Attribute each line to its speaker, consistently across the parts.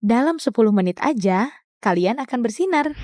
Speaker 1: Dalam 10 menit aja, kalian akan bersinar.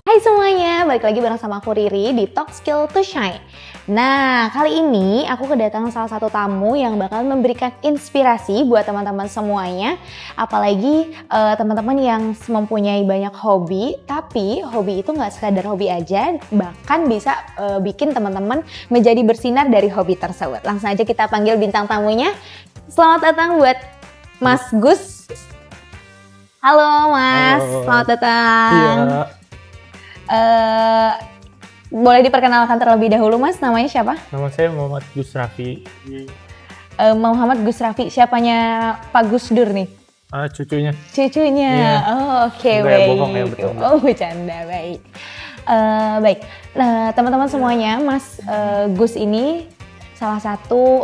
Speaker 2: Hai semuanya, balik lagi bareng sama aku Riri di Talk Skill to Shine. Nah, kali ini aku kedatangan salah satu tamu yang bakal memberikan inspirasi buat teman-teman semuanya. Apalagi teman-teman yang mempunyai banyak hobi, tapi hobi itu nggak sekadar hobi aja, bahkan bisa bikin teman-teman menjadi bersinar dari hobi tersebut. Langsung aja kita panggil bintang tamunya. Selamat datang buat Mas Gus. Halo Mas,
Speaker 3: Halo.
Speaker 2: selamat datang.
Speaker 3: Iya,
Speaker 2: Boleh diperkenalkan terlebih dahulu Mas, namanya siapa?
Speaker 3: nama saya Muhammad Gus Raffi.
Speaker 2: Muhammad Gus Raffi, siapanya Pak Gus Dur nih?
Speaker 3: Cucunya.
Speaker 2: Cucunya,
Speaker 3: Iya.
Speaker 2: oh oke
Speaker 3: Enggak ya,
Speaker 2: baik.
Speaker 3: bohong ya, bercanda.
Speaker 2: Oh bercanda, baik. Baik, nah teman-teman semuanya, Mas Gus ini salah satu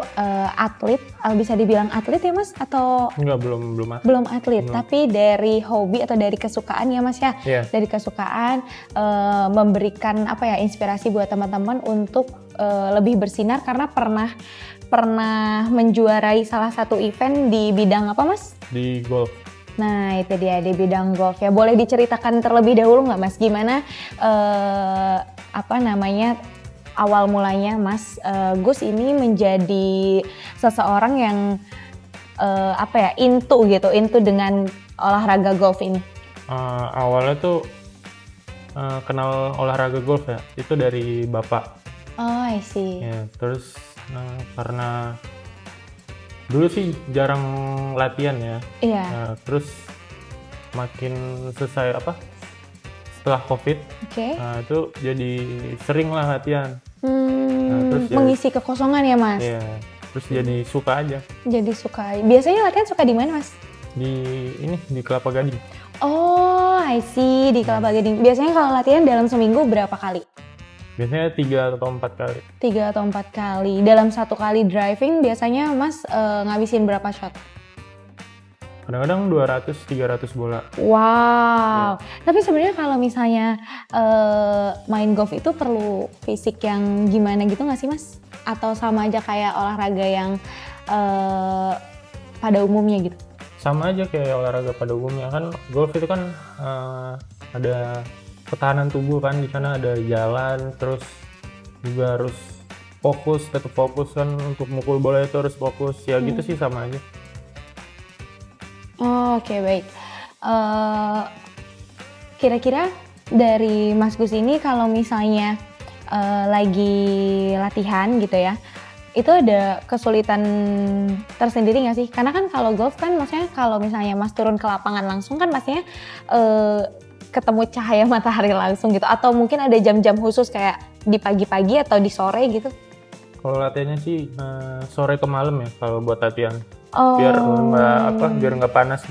Speaker 2: atlet, bisa dibilang atlet ya Mas? Atau
Speaker 3: Enggak, belum.
Speaker 2: belum atlet,
Speaker 3: Belum.
Speaker 2: tapi dari hobi atau dari kesukaan ya Mas ya?
Speaker 3: Iya.
Speaker 2: Dari kesukaan memberikan inspirasi buat teman-teman untuk lebih bersinar karena pernah menjuarai salah satu event di bidang apa Mas?
Speaker 3: Di golf.
Speaker 2: Nah itu dia, di bidang golf ya. Boleh diceritakan terlebih dahulu nggak Mas gimana awal mulanya Mas Gus ini menjadi seseorang yang into dengan olahraga golf ini?
Speaker 3: Awalnya tuh kenal olahraga golf ya, itu dari bapak.
Speaker 2: Oh I see.
Speaker 3: Ya, terus karena dulu sih jarang latihan ya.
Speaker 2: Iya.
Speaker 3: Terus makin setelah COVID,
Speaker 2: Oke.
Speaker 3: itu jadi sering lah latihan. terus
Speaker 2: Mengisi kekosongan ya Mas?
Speaker 3: Ya, terus jadi suka aja.
Speaker 2: Jadi suka. Biasanya latihan suka di mana Mas?
Speaker 3: Di Kelapa Gading.
Speaker 2: Oh, I see, di Kelapa Gading. Biasanya kalau latihan dalam seminggu berapa kali?
Speaker 3: Biasanya 3 atau 4 kali.
Speaker 2: 3 atau 4 kali. Dalam satu kali driving biasanya Mas ngabisin berapa shot?
Speaker 3: Kadang-kadang 200-300 bola.
Speaker 2: Wow. Tapi sebenarnya kalau misalnya main golf itu perlu fisik yang gimana gitu nggak sih Mas? Atau sama aja kayak olahraga yang pada umumnya gitu?
Speaker 3: Sama aja kayak olahraga pada umumnya kan. Golf itu kan ada ketahanan tubuh kan, di sana ada jalan, terus juga harus tetap fokus kan, untuk mukul bola itu harus fokus ya. Gitu sih, sama aja.
Speaker 2: Oh, oke, baik. Kira-kira dari Mas Gus ini kalau misalnya lagi latihan gitu ya, itu ada kesulitan tersendiri nggak sih? Karena kan kalau golf kan maksudnya kalau misalnya Mas turun ke lapangan langsung kan pastinya ketemu cahaya matahari langsung gitu. Atau mungkin ada jam-jam khusus kayak di pagi-pagi atau di sore gitu?
Speaker 3: Kalau latihannya sih sore ke malam ya kalau buat latihan.
Speaker 2: Oh.
Speaker 3: Biar nggak panas,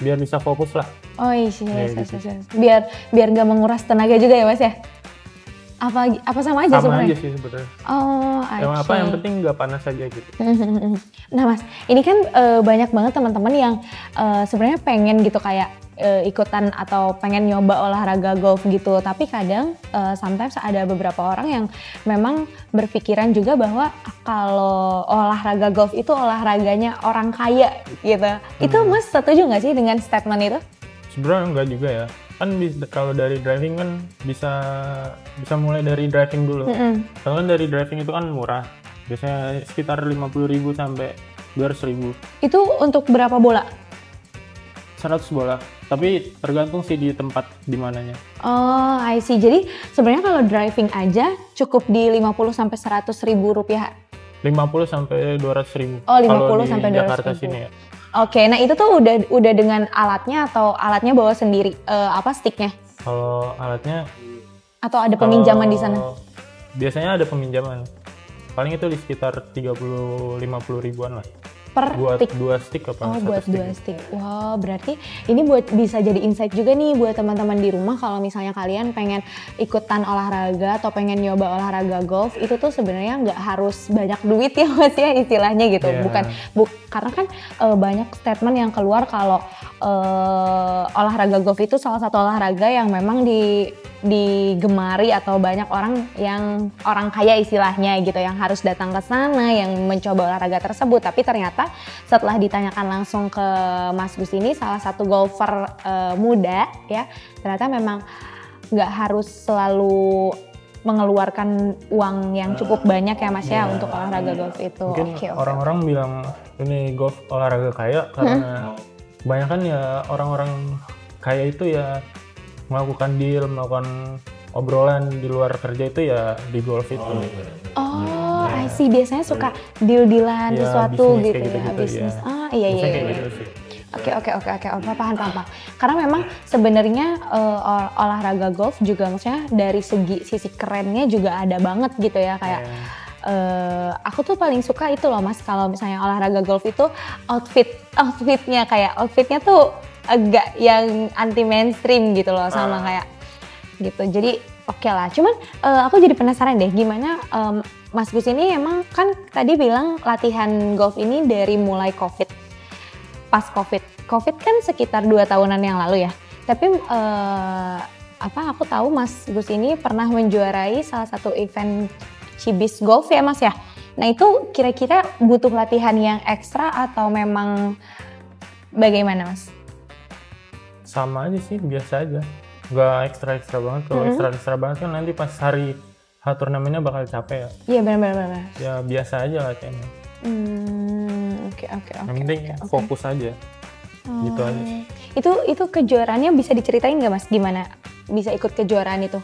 Speaker 3: biar bisa fokus lah.
Speaker 2: Oh iya,
Speaker 3: gitu.
Speaker 2: biar nggak menguras tenaga juga ya Mas ya? Apa sama aja
Speaker 3: Sama
Speaker 2: sebenarnya?
Speaker 3: aja sih sebenarnya.
Speaker 2: Oh,
Speaker 3: Yang penting nggak panas aja gitu.
Speaker 2: Nah Mas, ini kan banyak banget teman-teman yang sebenarnya pengen gitu kayak ikutan atau pengen nyoba olahraga golf gitu. Tapi kadang sometimes ada beberapa orang yang memang berpikiran juga bahwa kalau olahraga golf itu olahraganya orang kaya gitu. Itu Mas setuju nggak sih dengan statement itu?
Speaker 3: Sebenarnya enggak juga ya. Kan kalau dari driving kan bisa mulai dari driving dulu. Kalau kan dari driving itu kan murah. Biasanya sekitar 50.000 sampai 200.000.
Speaker 2: Itu untuk berapa bola?
Speaker 3: 100 bola. Tapi tergantung sih di tempat di mananya.
Speaker 2: Oh, I see. Jadi sebenarnya kalau driving aja cukup di 50 sampai 100 ribu rupiah.
Speaker 3: 50 sampai 200.000.
Speaker 2: Oh, 50
Speaker 3: kalau di
Speaker 2: sampai 200
Speaker 3: Jakarta
Speaker 2: ribu.
Speaker 3: sini ya.
Speaker 2: Oke, nah itu tuh udah dengan alatnya atau alatnya bawa sendiri sticknya?
Speaker 3: Kalau alatnya
Speaker 2: Atau ada peminjaman di sana?
Speaker 3: Biasanya ada peminjaman. Paling itu di sekitar 30-50 ribuan lah.
Speaker 2: Per
Speaker 3: Buat
Speaker 2: stick?
Speaker 3: 2 stick apa?
Speaker 2: Oh,
Speaker 3: satu
Speaker 2: buat
Speaker 3: stick.
Speaker 2: 2 stick. Wow, berarti ini bisa jadi insight juga nih buat teman-teman di rumah kalau misalnya kalian pengen ikutan olahraga atau pengen nyoba olahraga golf, itu tuh sebenarnya nggak harus banyak duit ya Mas ya istilahnya gitu.
Speaker 3: Yeah.
Speaker 2: Karena kan banyak statement yang keluar kalau olahraga golf itu salah satu olahraga yang memang digemari atau banyak orang kaya istilahnya gitu yang harus datang ke sana yang mencoba olahraga tersebut. Tapi ternyata setelah ditanyakan langsung ke Mas Gus ini, salah satu golfer muda ya, ternyata memang nggak harus selalu mengeluarkan uang yang cukup banyak ya Mas ya untuk olahraga golf itu.
Speaker 3: Mungkin
Speaker 2: Oke.
Speaker 3: orang-orang bilang ini golf olahraga kaya karena kebanyakan ya orang-orang kaya itu ya melakukan deal, melakukan obrolan di luar kerja itu ya di golf itu.
Speaker 2: Oh, I see. Biasanya suka deal-dealan
Speaker 3: Ya,
Speaker 2: sesuatu
Speaker 3: bisnis
Speaker 2: gitu
Speaker 3: kayak
Speaker 2: ya,
Speaker 3: gitu-gitu,
Speaker 2: bisnis.
Speaker 3: ya.
Speaker 2: Ah, iya.
Speaker 3: Biasanya kayak gitu sih.
Speaker 2: Oke. Paham. Karena memang sebenarnya olahraga golf juga maksudnya dari sisi kerennya juga ada banget gitu ya kayak. Aku tuh paling suka itu loh Mas, kalau misalnya olahraga golf itu outfitnya tuh agak yang anti mainstream gitu loh sama kayak gitu. Jadi oke lah. Cuman aku jadi penasaran deh gimana Mas Gus ini emang kan tadi bilang latihan golf ini dari mulai pas COVID kan sekitar 2 tahunan yang lalu ya. Tapi aku tahu Mas Gus ini pernah menjuarai salah satu event Cibis Golf ya Mas ya. Nah itu kira-kira butuh latihan yang ekstra atau memang bagaimana Mas?
Speaker 3: Sama aja sih, biasa aja. Nggak ekstra-ekstra banget. Kalau ekstra-ekstra banget kan nanti pas hari turnamennya bakal capek ya.
Speaker 2: Iya benar.
Speaker 3: Ya biasa aja latihannya.
Speaker 2: Oke.
Speaker 3: Yang penting fokus aja. Gitu aja sih.
Speaker 2: Itu kejuaraannya bisa diceritain nggak Mas gimana bisa ikut kejuaraan itu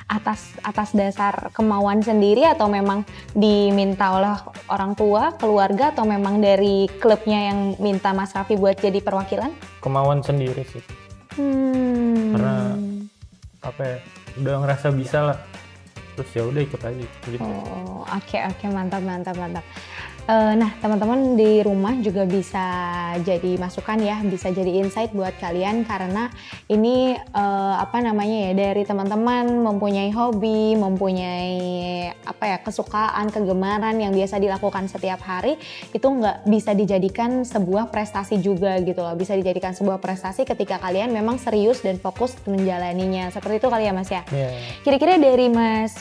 Speaker 2: atas dasar kemauan sendiri atau memang diminta oleh orang tua, keluarga atau memang dari klubnya yang minta Mas Raffi buat jadi perwakilan?
Speaker 3: Kemauan sendiri sih. Karena udah ngerasa bisa lah. Terus ya udah ikut aja gitu.
Speaker 2: Oh, oke, mantap. Nah, teman-teman di rumah juga bisa jadi masukan ya, bisa jadi insight buat kalian karena ini dari teman-teman mempunyai hobi, mempunyai kesukaan, kegemaran yang biasa dilakukan setiap hari itu nggak bisa dijadikan sebuah prestasi juga gitu loh. Bisa dijadikan sebuah prestasi ketika kalian memang serius dan fokus menjalaninya. Seperti itu kali ya Mas ya?
Speaker 3: Yeah.
Speaker 2: Kira-kira dari Mas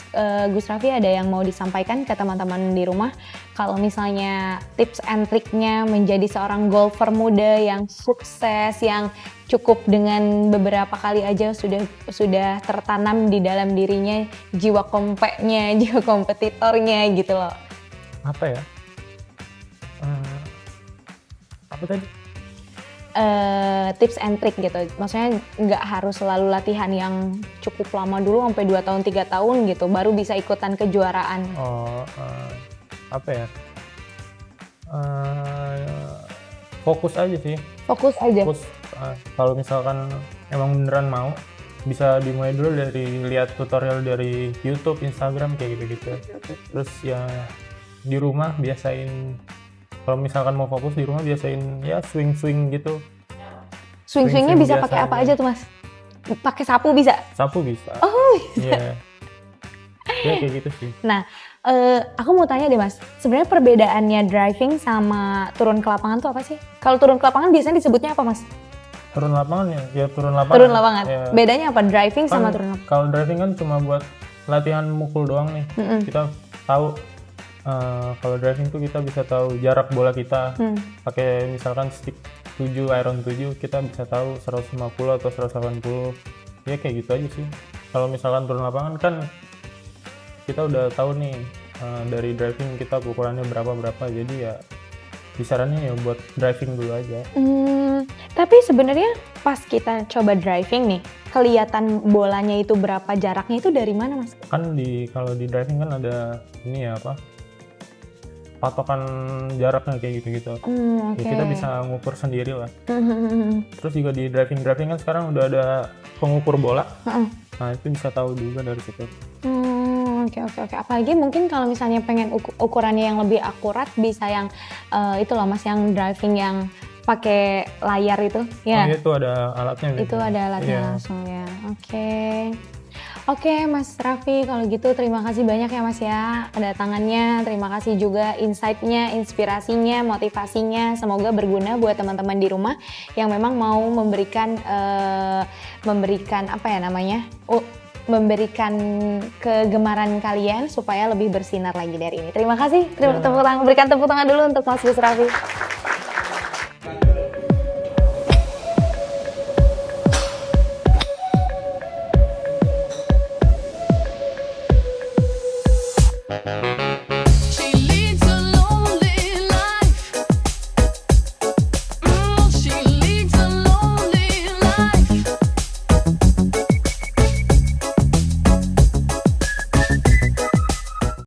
Speaker 2: Gus Raffi ada yang mau disampaikan ke teman-teman di rumah kalau misalnya tips and triknya menjadi seorang golfer muda yang sukses, yang cukup dengan beberapa kali aja sudah tertanam di dalam dirinya jiwa kompetnya, jiwa kompetitornya gitu loh.
Speaker 3: Apa ya? Apa tadi?
Speaker 2: Tips and trick gitu, maksudnya nggak harus selalu latihan yang cukup lama dulu sampai 2 tahun 3 tahun gitu baru bisa ikutan kejuaraan.
Speaker 3: Fokus aja sih.
Speaker 2: Fokus aja.
Speaker 3: Kalau misalkan emang beneran mau, bisa dimulai dulu dari lihat tutorial dari YouTube, Instagram kayak gitu-gitu. Terus ya di rumah biasain. Kalau misalkan mau fokus di rumah biasain ya swing gitu.
Speaker 2: Swing-swingnya bisa pakai apa aja tuh Mas? Pakai sapu bisa?
Speaker 3: Sapu bisa.
Speaker 2: Oh bisa.
Speaker 3: Yeah. Ya kayak gitu sih.
Speaker 2: Nah, aku mau tanya deh Mas, sebenarnya perbedaannya driving sama turun ke lapangan tuh apa sih? Kalau turun ke lapangan biasanya disebutnya apa Mas?
Speaker 3: Turun lapangan ya turun lapangan.
Speaker 2: Turun lapangan.
Speaker 3: Ya.
Speaker 2: Bedanya apa driving
Speaker 3: Kan
Speaker 2: sama turun lapangan?
Speaker 3: Kalau driving kan cuma buat latihan mukul doang nih. Kita tahu kalau driving tuh kita bisa tahu jarak bola kita. Pakai misalkan stick 7, iron 7, kita bisa tahu 150 atau 180. Ya kayak gitu aja sih. Kalau misalkan turun lapangan kan kita udah tahu nih dari driving kita ukurannya berapa, jadi ya kisarannya ya buat driving dulu aja.
Speaker 2: Tapi sebenarnya pas kita coba driving nih, kelihatan bolanya itu berapa jaraknya itu dari mana Mas?
Speaker 3: Kan kalau di driving kan ada ini ya patokan jaraknya kayak gitu-gitu.
Speaker 2: Okay.
Speaker 3: Ya, kita bisa ngukur sendiri lah. Terus juga di driving kan sekarang udah ada pengukur bola. Nah itu bisa tahu juga dari situ.
Speaker 2: Oke. Apalagi mungkin kalau misalnya pengen ukurannya yang lebih akurat bisa yang itu loh Mas, yang driving yang pakai layar itu. Ya.
Speaker 3: Oh, itu ada alatnya.
Speaker 2: Itu ada alatnya langsung ya. Oke Mas Raffi, kalau gitu terima kasih banyak ya Mas ya kedatangannya. Terima kasih juga insight-nya, inspirasinya, motivasinya. Semoga berguna buat teman-teman di rumah yang memang mau memberikan memberikan kegemaran kalian supaya lebih bersinar lagi dari ini. Terima kasih.
Speaker 3: Ya.
Speaker 2: Berikan tepuk tangan dulu untuk Mas Gus Raffi.